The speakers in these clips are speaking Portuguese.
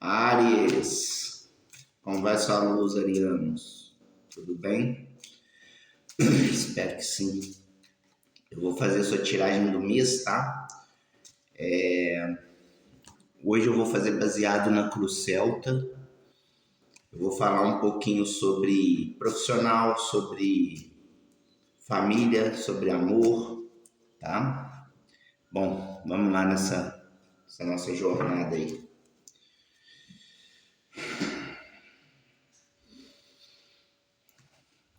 Áries, como vai sua luz, arianos? Tudo bem? Espero que sim. Eu vou fazer a sua tiragem do mês, tá? Hoje eu vou fazer baseado na Cruz Celta. Eu vou falar um pouquinho sobre profissional, sobre família, sobre amor, tá? Bom, vamos lá nessa nossa jornada aí.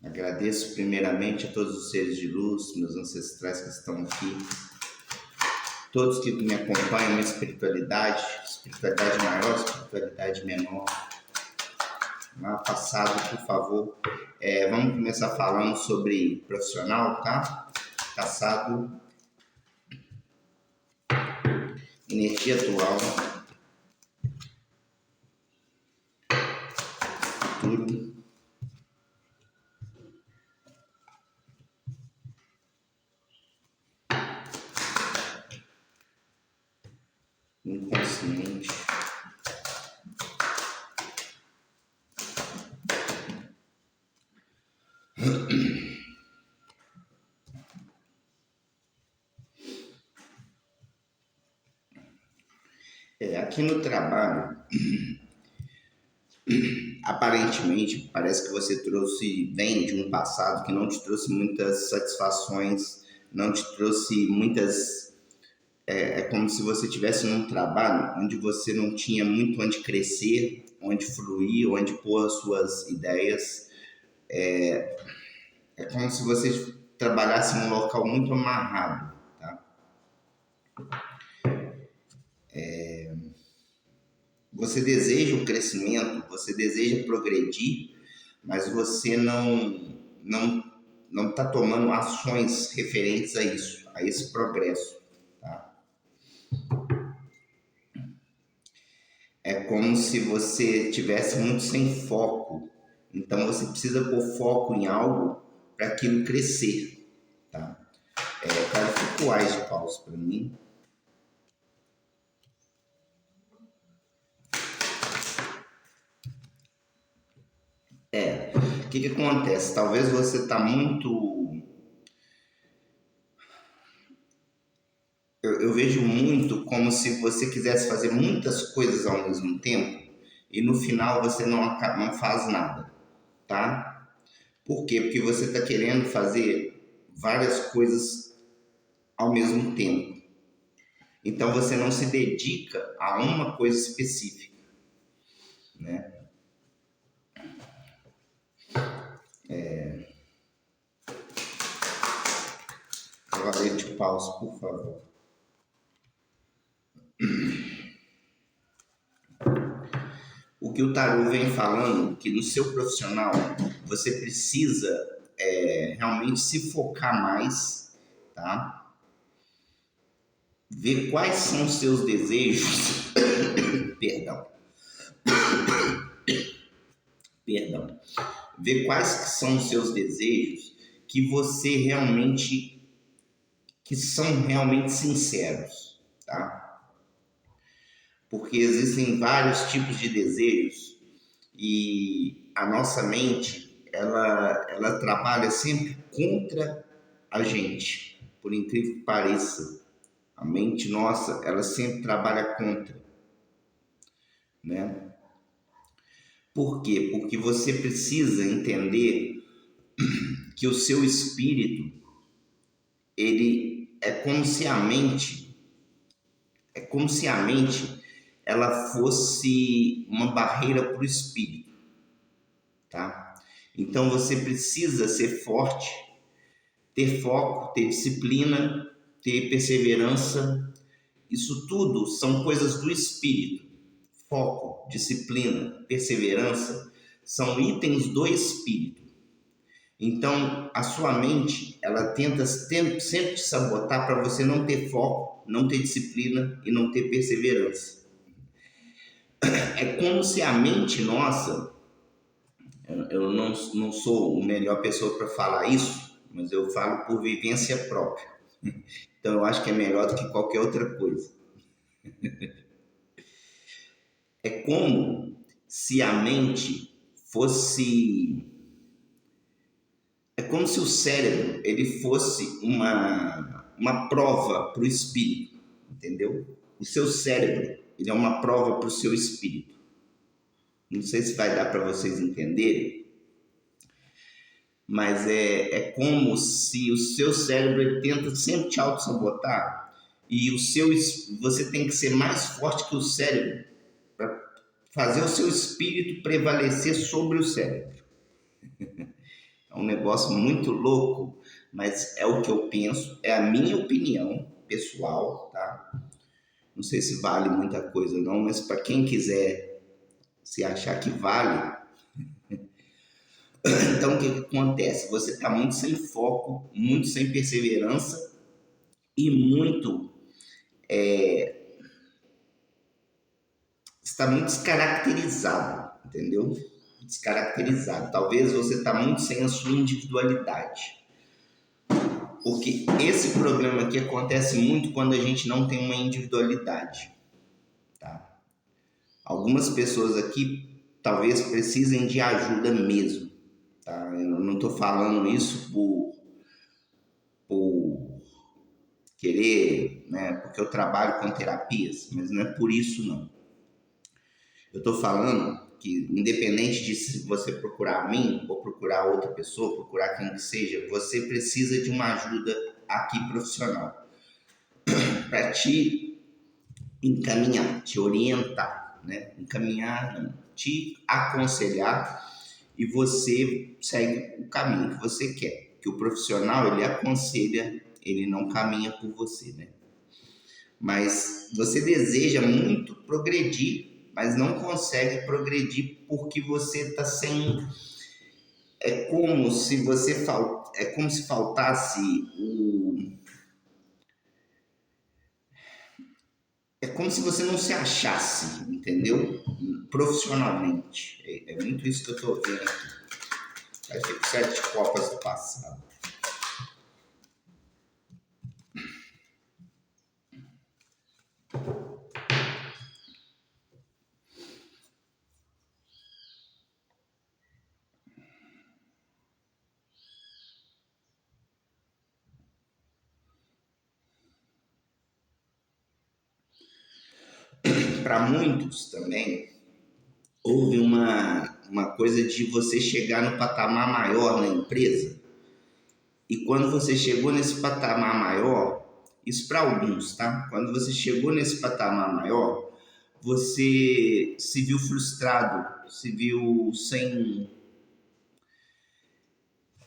Agradeço primeiramente a todos os seres de luz, meus ancestrais que estão aqui, todos que me acompanham na espiritualidade maior, espiritualidade menor. Lá passado, por favor. Vamos começar falando sobre profissional, tá? Passado, energia atual, futuro. Inconsciente. Aqui no trabalho, aparentemente, parece que você vem de um passado que não te trouxe muitas satisfações, não te trouxe muitas. É como se você estivesse num trabalho onde você não tinha muito onde crescer, onde fluir, onde pôr as suas ideias. É como se você trabalhasse num local muito amarrado, tá? Você deseja o crescimento, você deseja progredir, mas você não está tomando ações referentes a isso, a esse progresso, tá? É como se você tivesse muito sem foco. Então você precisa pôr foco em algo para aquilo crescer, tá? Clarifico de pausa para mim. O que acontece? Talvez você está muito... Eu vejo muito como se você quisesse fazer muitas coisas ao mesmo tempo e no final você não faz nada, tá? Por quê? Porque você está querendo fazer várias coisas ao mesmo tempo. Então você não se dedica a uma coisa específica, né? Agora de pausa, por favor. O que o tarô vem falando, que no seu profissional você precisa realmente se focar mais, tá? Ver quais são os seus desejos, perdão, ver quais são os seus desejos que você realmente, que são realmente sinceros, tá? Porque existem vários tipos de desejos e a nossa mente, ela trabalha sempre contra a gente, por incrível que pareça. A mente nossa, ela sempre trabalha contra, né? Por quê? Porque você precisa entender que o seu espírito, ele é como se a mente, ela fosse uma barreira para o espírito, tá? Então você precisa ser forte, ter foco, ter disciplina, ter perseverança. Isso tudo são coisas do espírito. Foco, disciplina, perseverança são itens do espírito. Então, a sua mente, ela tenta sempre te sabotar para você não ter foco, não ter disciplina e não ter perseverança. É como se a mente nossa, eu não sou a melhor pessoa para falar isso, mas eu falo por vivência própria. Então, eu acho que é melhor do que qualquer outra coisa. É como se a mente fosse... É como se o cérebro ele fosse uma prova para o espírito, entendeu? O seu cérebro ele é uma prova para o seu espírito. Não sei se vai dar para vocês entenderem, mas é como se o seu cérebro ele tenta sempre te auto-sabotar e você tem que ser mais forte que o cérebro para fazer o seu espírito prevalecer sobre o cérebro. É um negócio muito louco, mas é o que eu penso, é a minha opinião pessoal, tá? Não sei se vale muita coisa não, mas para quem quiser se achar que vale, então o que acontece? Você está muito sem foco, muito sem perseverança e está muito descaracterizado, entendeu? Descaracterizado. Talvez você está muito sem a sua individualidade. Porque esse problema aqui acontece muito quando a gente não tem uma individualidade, tá? Algumas pessoas aqui talvez precisem de ajuda mesmo, tá? Eu não estou falando isso por querer, né? Porque eu trabalho com terapias, mas não é por isso não. Eu estou falando que independente de se você procurar a mim ou procurar outra pessoa, procurar quem que seja, você precisa de uma ajuda aqui profissional para te encaminhar, te orientar, né? Encaminhar, não, te aconselhar e você segue o caminho que você quer. Que o profissional ele aconselha, ele não caminha por você, né? Mas você deseja muito progredir, mas não consegue progredir porque você está sem... É como se faltasse o... É como se você não se achasse, entendeu? Profissionalmente. É muito isso que eu estou vendo aqui. Vai ter 7 copas do passado. Para muitos também, houve uma coisa de você chegar no patamar maior na empresa. E quando você chegou nesse patamar maior, isso para alguns, tá? Quando você chegou nesse patamar maior, você se viu frustrado, se viu sem...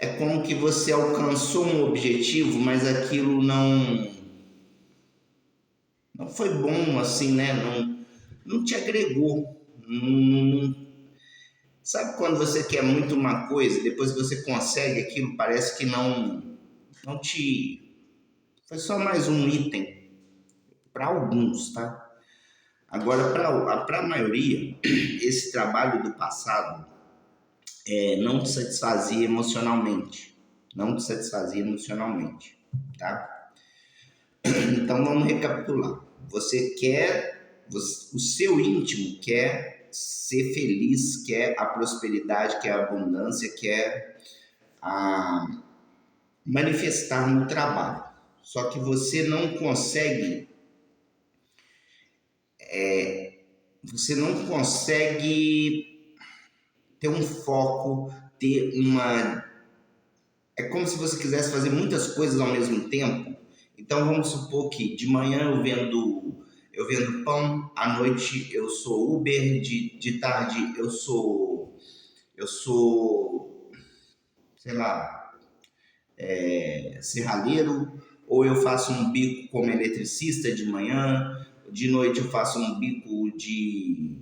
É como que você alcançou um objetivo, mas aquilo não foi bom assim, né? Não te agregou. Sabe quando você quer muito uma coisa, depois que você consegue aquilo, parece que não te... Foi só mais um item para alguns, tá? Agora, para a maioria, esse trabalho do passado não te satisfazia emocionalmente. Não te satisfazia emocionalmente, tá? Então, vamos recapitular. O seu íntimo quer ser feliz, quer a prosperidade, quer a abundância, quer manifestar no trabalho. Só que você não consegue ter um foco, ter uma... É como se você quisesse fazer muitas coisas ao mesmo tempo. Então vamos supor que de manhã eu vendo pão, à noite eu sou Uber, de tarde eu sou, sei lá, serralheiro, ou eu faço um bico como eletricista de manhã, de noite eu faço um bico de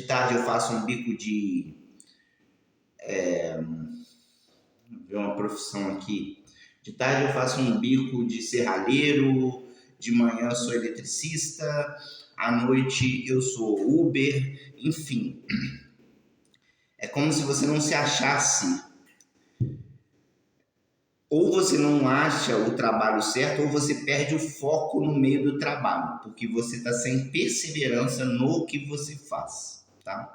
tarde eu faço um bico de... Vou ver uma profissão aqui. De tarde eu faço um bico de serralheiro, de manhã eu sou eletricista, à noite eu sou Uber, enfim. É como se você não se achasse ou você não acha o trabalho certo, ou você perde o foco no meio do trabalho, porque você está sem perseverança no que você faz, tá?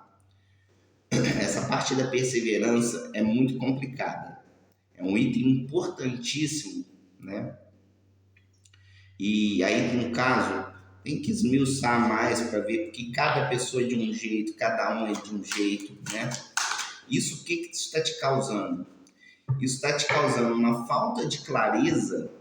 Essa parte da perseverança é muito complicada. É um item importantíssimo, né? E aí, no caso, tem que esmiuçar mais para ver, porque cada pessoa é de um jeito, cada um é de um jeito, né? Isso, o que isso está te causando? Isso está te causando uma falta de clareza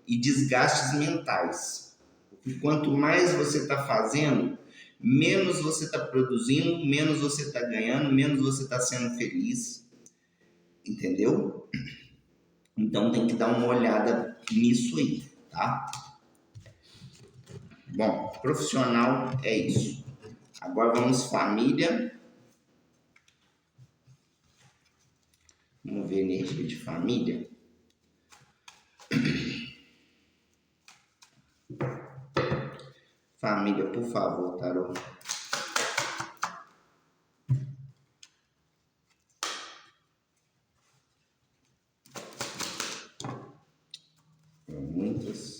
e desgastes mentais. Porque quanto mais você está fazendo, menos você está produzindo, menos você está ganhando, menos você está sendo feliz, entendeu? Então tem que dar uma olhada nisso aí, tá? Bom, profissional é isso. Agora vamos família. Vamos ver energia de família. Família, por favor, Tarô. Muitas.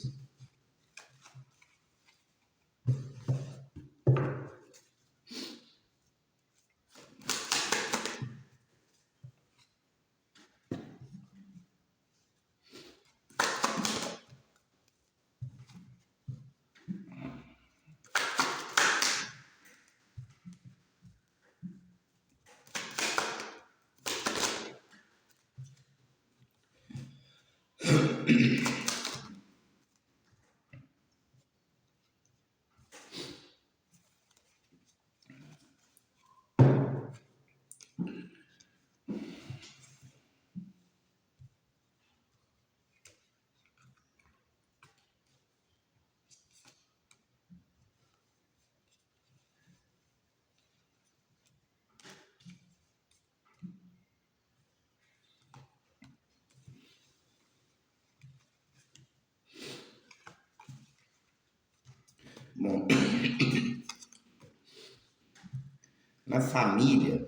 Bom, na família,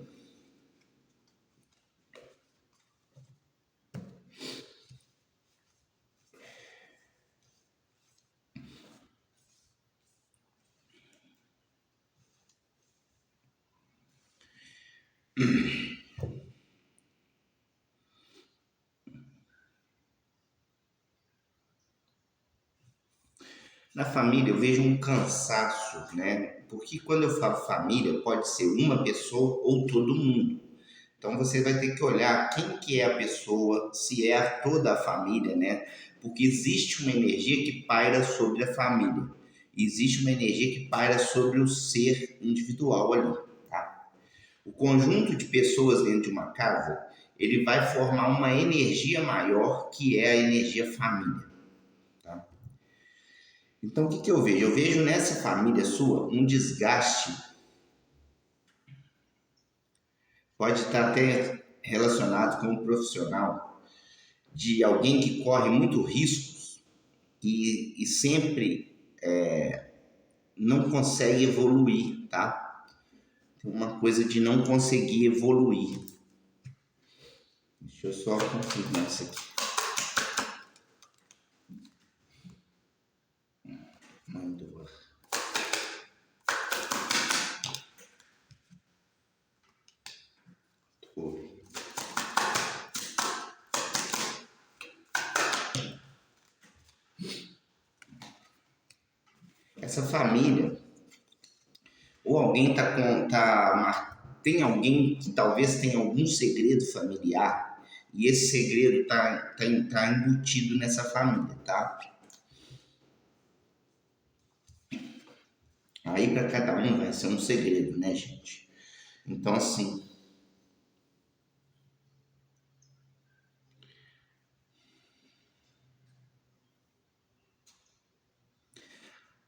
eu vejo um cansaço, né? Porque quando eu falo família, pode ser uma pessoa ou todo mundo. Então você vai ter que olhar quem que é a pessoa, se é toda a família, né? Porque existe uma energia que paira sobre a família. Existe uma energia que paira sobre o ser individual ali, tá? O conjunto de pessoas dentro de uma casa, ele vai formar uma energia maior que é a energia família, tá? Então o que que eu vejo? Eu vejo nessa família sua um desgaste, pode estar até relacionado com um profissional, de alguém que corre muito riscos e sempre não consegue evoluir, tá? Tem uma coisa de não conseguir evoluir. Deixa eu só confirmar isso aqui. Mandou. Essa família, ou alguém tem alguém que talvez tenha algum segredo familiar e esse segredo tá embutido nessa família, tá? Aí para cada um vai ser um segredo, né, gente? Então, assim,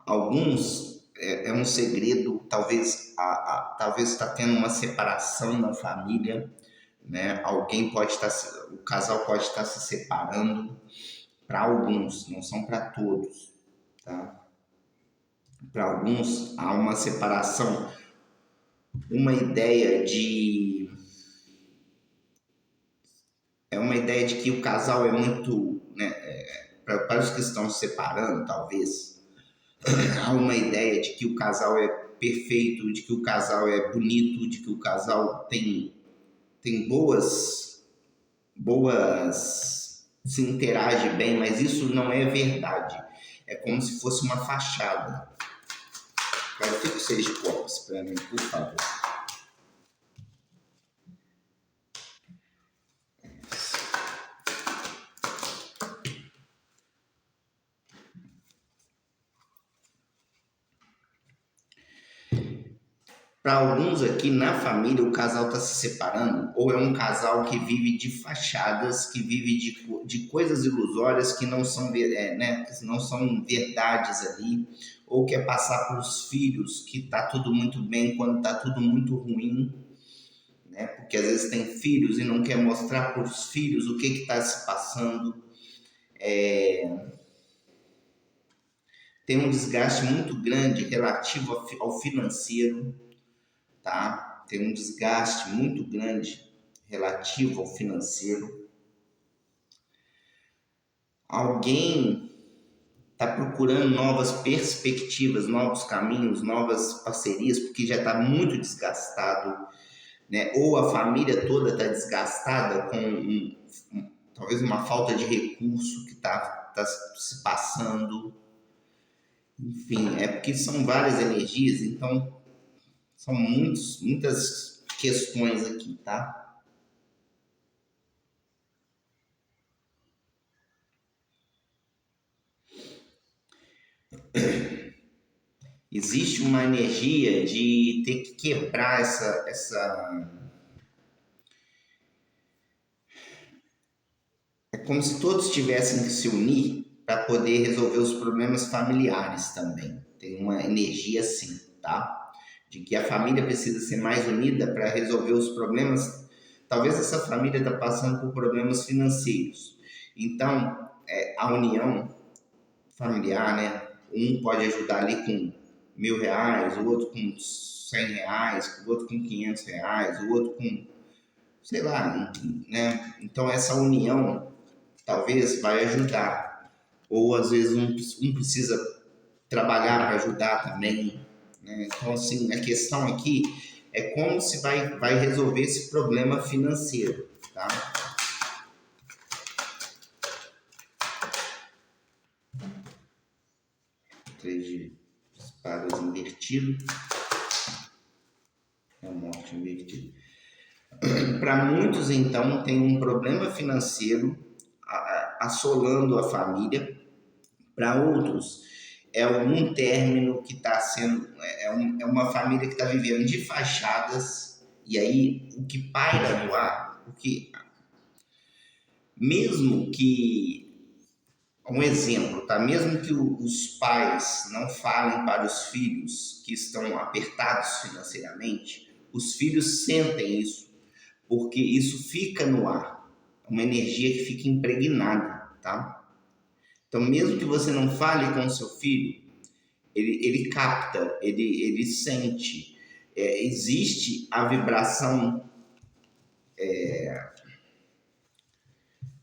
alguns é um segredo, talvez talvez está tendo uma separação na família, né? Alguém pode estar, o casal pode estar se separando. Para alguns, não são para todos, tá? Para alguns há uma separação, uma ideia é uma ideia de que o casal é muito, né, para os que estão se separando, talvez, há uma ideia de que o casal é perfeito, de que o casal é bonito, de que o casal tem boas, se interage bem, mas isso não é verdade. É como se fosse uma fachada. Agora, fica 6 copos para mim, por favor. Para alguns aqui na família, o casal está se separando, ou é um casal que vive de fachadas, que vive de coisas ilusórias que não são, né, que não são verdades ali, ou quer passar para os filhos que está tudo muito bem quando está tudo muito ruim, né? Porque às vezes tem filhos e não quer mostrar para os filhos o que está se passando. Tem um desgaste muito grande relativo ao financeiro, tá? Tem um desgaste muito grande relativo ao financeiro. Alguém está procurando novas perspectivas, novos caminhos, novas parcerias, porque já está muito desgastado, né? Ou a família toda está desgastada com talvez uma falta de recurso que está se passando. Enfim, é porque são várias energias, então são muitas questões aqui, tá? Existe uma energia de ter que quebrar essa. É como se todos tivessem que se unir para poder resolver os problemas familiares também. Tem uma energia assim, tá? De que a família precisa ser mais unida para resolver os problemas. Talvez essa família está passando por problemas financeiros. Então, a união familiar, né? Um pode ajudar ali com R$ 1.000, o outro com R$ 100, o outro com R$ 500, o outro com, sei lá, né? Então essa união talvez vai ajudar. Ou às vezes um precisa trabalhar para ajudar também, né? Então assim, a questão aqui é como se vai resolver esse problema financeiro, tá? 3 de espadas invertido. É a morte invertida. Para muitos, então, tem um problema financeiro assolando a família. Para outros, é algum término que está sendo. É uma família que está vivendo de fachadas. E aí, o que paira no ar, porque mesmo que. Um exemplo, tá? Mesmo que os pais não falem para os filhos que estão apertados financeiramente, os filhos sentem isso porque isso fica no ar, uma energia que fica impregnada, tá? Então, mesmo que você não fale com o seu filho, ele capta, ele sente. Existe a vibração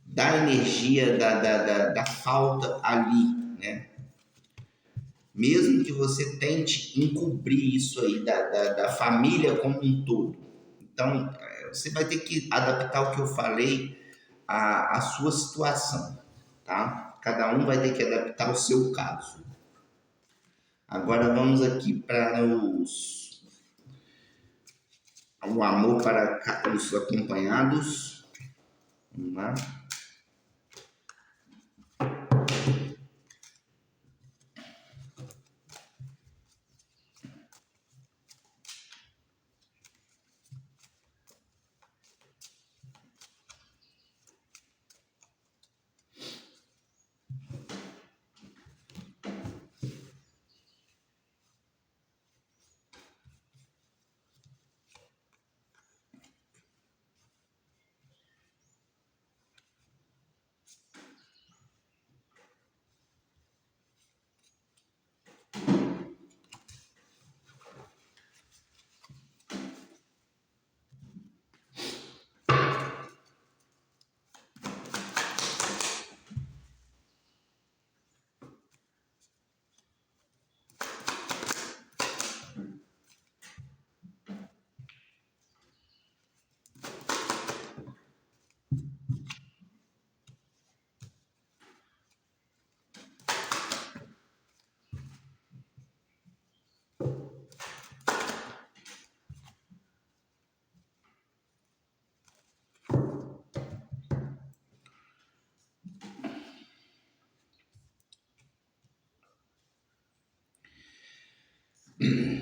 da energia da falta ali, né? Mesmo que você tente encobrir isso aí da família como um todo. Então, você vai ter que adaptar o que eu falei à sua situação, tá? Cada um vai ter que adaptar o seu caso. Agora vamos aqui para o amor para os acompanhados. Vamos lá.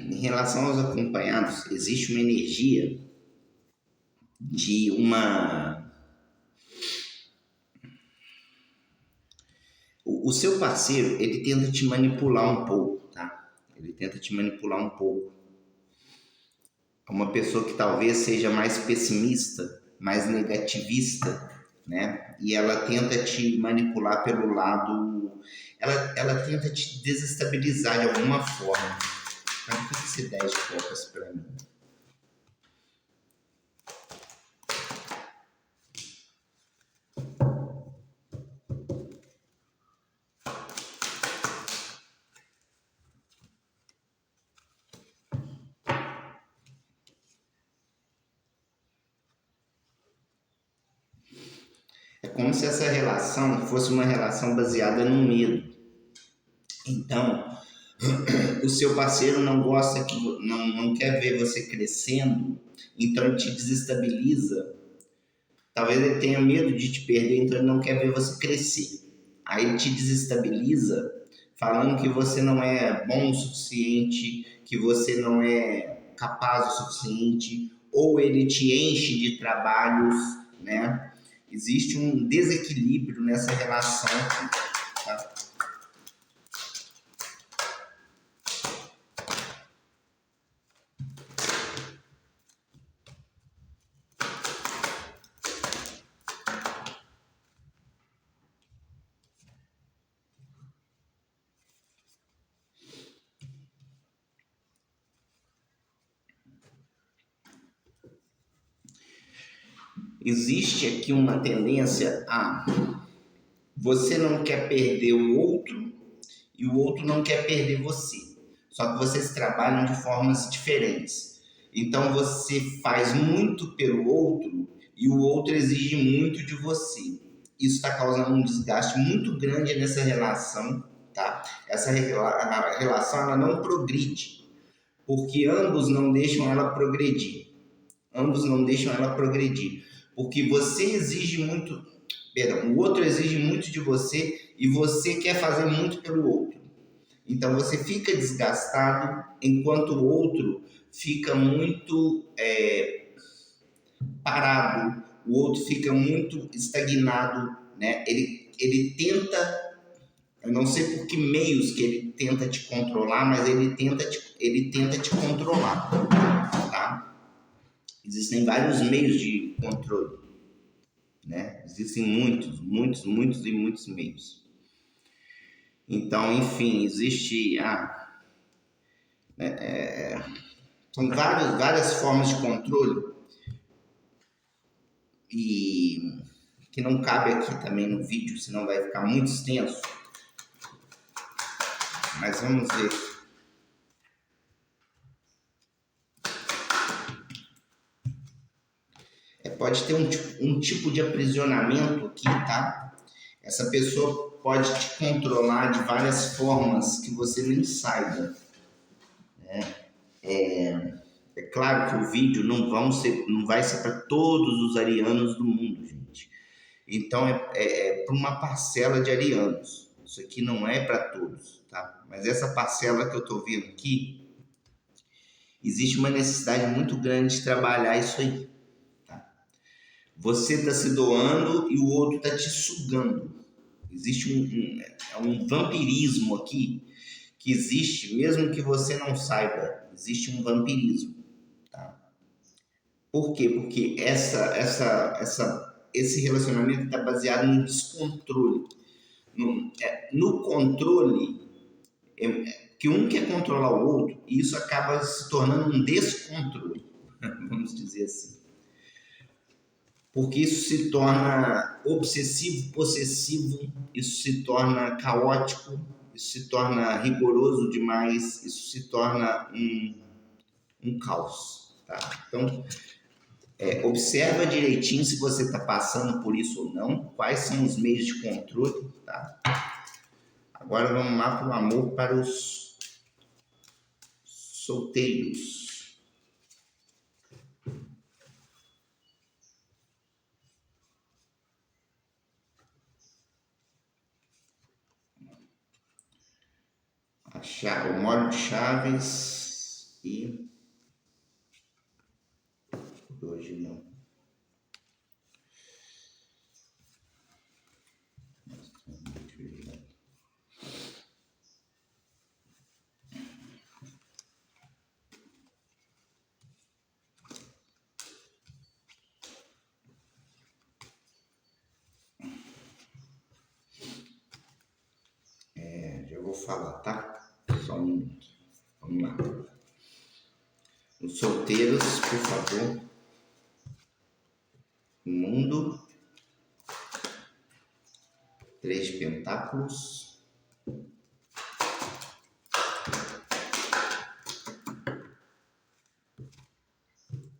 em relação aos acompanhados, existe uma energia de uma... O seu parceiro, ele tenta te manipular um pouco, tá? Ele tenta te manipular um pouco. É uma pessoa que talvez seja mais pessimista, mais negativista, né? E ela tenta te manipular pelo lado... Ela tenta te desestabilizar de alguma forma. Mas o que esse 10 de copas para mim? É como se essa relação fosse uma relação baseada no medo. Então, o seu parceiro não gosta que não quer ver você crescendo, então ele te desestabiliza. Talvez ele tenha medo de te perder, então ele não quer ver você crescer. Aí ele te desestabiliza, falando que você não é bom o suficiente, que você não é capaz o suficiente, ou ele te enche de trabalhos, né? Existe um desequilíbrio nessa relação, tá? Existe aqui uma tendência a você não quer perder o outro e o outro não quer perder você. Só que vocês trabalham de formas diferentes. Então você faz muito pelo outro e o outro exige muito de você. Isso está causando um desgaste muito grande nessa relação, tá? Essa relação ela não progride, porque ambos não deixam ela progredir. Ambos não deixam ela progredir, porque você exige muito, perdão, o outro exige muito de você e você quer fazer muito pelo outro. Então você fica desgastado enquanto o outro fica muito parado, o outro fica muito estagnado, né? Ele tenta, eu não sei por que meios que ele tenta te controlar, mas ele tenta te controlar, tá? Existem vários meios de controle, né? Existem muitos meios. Então, enfim, existe são várias formas de controle e que não cabe aqui também no vídeo, senão vai ficar muito extenso. Mas vamos ver. Pode ter um tipo de aprisionamento aqui, tá? Essa pessoa pode te controlar de várias formas que você nem saiba, né? É claro que o vídeo não vai ser para todos os arianos do mundo, gente. Então é para uma parcela de arianos. Isso aqui não é para todos, tá? Mas essa parcela que eu estou vendo aqui, existe uma necessidade muito grande de trabalhar isso aí, tá? Você está se doando e o outro está te sugando. Existe um vampirismo aqui que existe, mesmo que você não saiba. Existe um vampirismo. Por quê? Porque esse relacionamento está baseado no descontrole. No controle, que um quer controlar o outro, e isso acaba se tornando um descontrole, vamos dizer assim. Porque isso se torna obsessivo, possessivo, isso se torna caótico, isso se torna rigoroso demais, isso se torna um caos. Tá? Então, observa direitinho se você está passando por isso ou não, quais são os meios de controle, tá? Agora vamos lá para o amor para os solteiros. O molho de chaves hoje não. Já vou falar, tá? Só um minuto. Vamos lá. Os solteiros, por favor. O mundo. 3 pentáculos.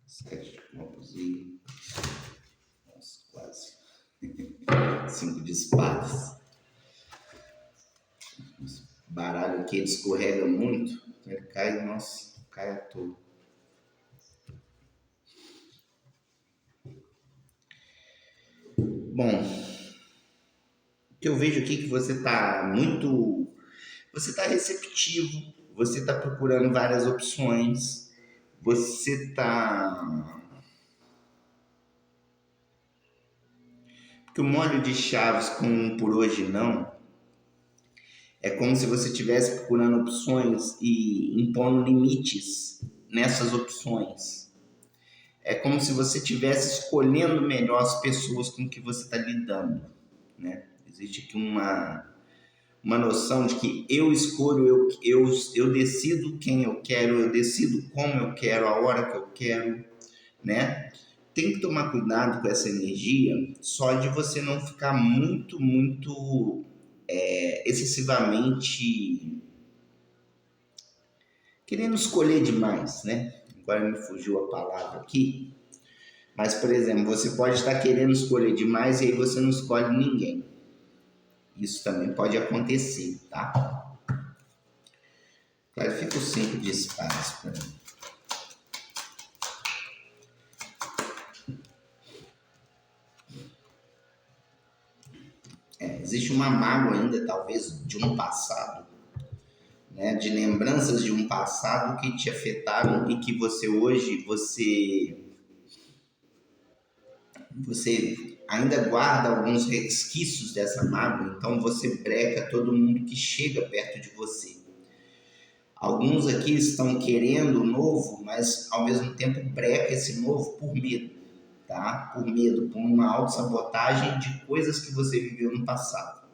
Sete de copas e... Nossa, quase. 5 de espadas. Esse baralho aqui, ele escorrega muito. Então ele cai, nossa, cai à toa. Bom, o que eu vejo aqui é que você está você está receptivo, você está procurando várias opções, você está... Porque o molho de chaves com um por hoje não, é como se você estivesse procurando opções e impondo limites nessas opções. É como se você estivesse escolhendo melhor as pessoas com que você está lidando, né? Existe aqui uma noção de que eu escolho, eu decido quem eu quero, eu decido como eu quero, a hora que eu quero, né? Tem que tomar cuidado com essa energia, só de você não ficar muito excessivamente querendo escolher demais, né? Agora me fugiu a palavra aqui. Mas, por exemplo, você pode estar querendo escolher demais e aí você não escolhe ninguém. Isso também pode acontecer, tá? Clarifica o 5 de espadas para mim. Existe uma mágoa ainda, talvez, de um passado, né? De lembranças de um passado que te afetaram e que você hoje, você ainda guarda alguns resquícios dessa mágoa, então você breca todo mundo que chega perto de você. Alguns aqui estão querendo o novo, mas ao mesmo tempo breca esse novo por medo, tá? Por medo, por uma autossabotagem de coisas que você viveu no passado.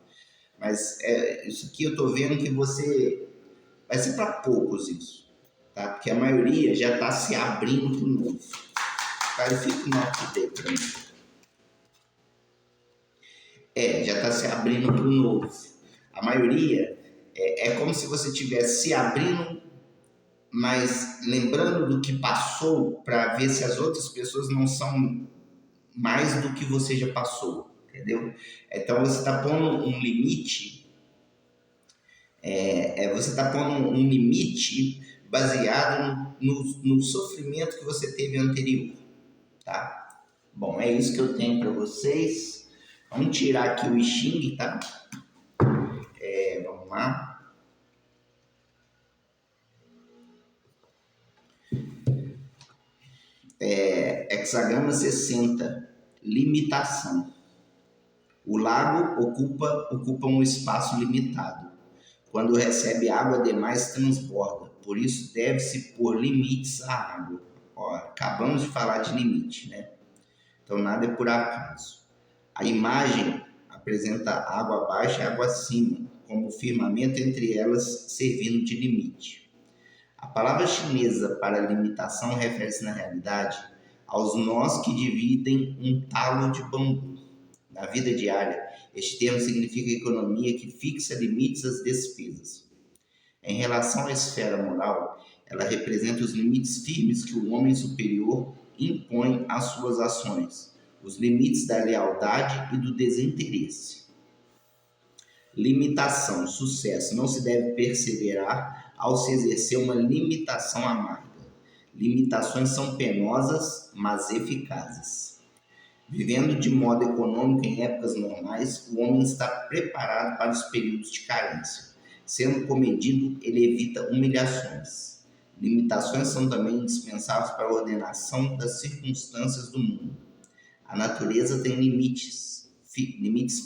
Mas isso aqui eu estou vendo que você vai ser para poucos isso, tá? Porque a maioria já está se abrindo para o novo. Clarifica o norte D para mim. Já está se abrindo para o novo. A maioria é como se você estivesse se abrindo, mas lembrando do que passou para ver se as outras pessoas não são mais do que você já passou, entendeu? Então você está pondo um limite, você está pondo um limite baseado no sofrimento que você teve anterior, tá? Bom, é isso que eu tenho para vocês. Vamos tirar aqui o I Ching, tá? Vamos lá. Hexagrama 60, limitação. O lago ocupa um espaço limitado. Quando recebe água demais, transborda. Por isso, deve-se pôr limites à água. Ó, acabamos de falar de limite, né? Então, nada é por acaso. A imagem apresenta água abaixo e água acima, como o firmamento entre elas servindo de limite. A palavra chinesa para limitação refere-se, na realidade, aos nós que dividem um talo de bambu. Na vida diária, este termo significa economia que fixa limites às despesas. Em relação à esfera moral, ela representa os limites firmes que o homem superior impõe às suas ações, os limites da lealdade e do desinteresse. Limitação, sucesso. Não se deve perseverar ao se exercer uma limitação amarga. Limitações são penosas, mas eficazes. Vivendo de modo econômico em épocas normais, o homem está preparado para os períodos de carência. Sendo comedido, ele evita humilhações. Limitações são também indispensáveis para a ordenação das circunstâncias do mundo. A natureza tem limites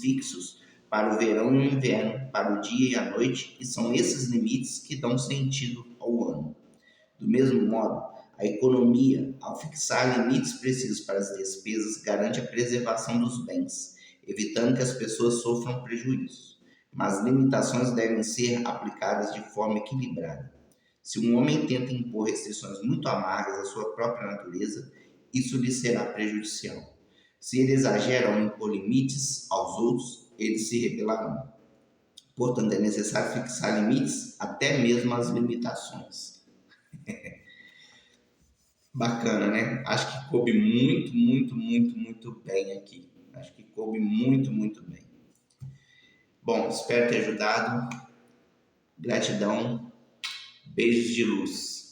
fixos para o verão e o inverno, para o dia e a noite, e são esses limites que dão sentido ao ano. Do mesmo modo, a economia, ao fixar limites precisos para as despesas, garante a preservação dos bens, evitando que as pessoas sofram prejuízos. Mas limitações devem ser aplicadas de forma equilibrada. Se um homem tenta impor restrições muito amargas à sua própria natureza, isso lhe será prejudicial. Se ele exagera ao impor limites aos outros, eles se rebelarão. Portanto, é necessário fixar limites, até mesmo às limitações. Bacana, né? Acho que coube muito bem aqui. Acho que coube muito bem. Bom, espero ter ajudado. Gratidão. Beijos de luz.